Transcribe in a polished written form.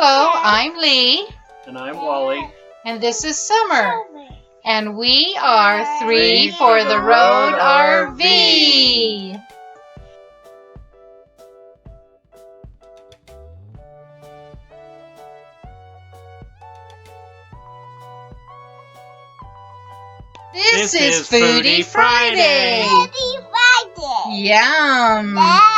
Hello, I'm Lee. And I'm Wally. And this is Summer. And we are Three for the Road RV. This is Foodie Friday. Foodie Friday. Yum.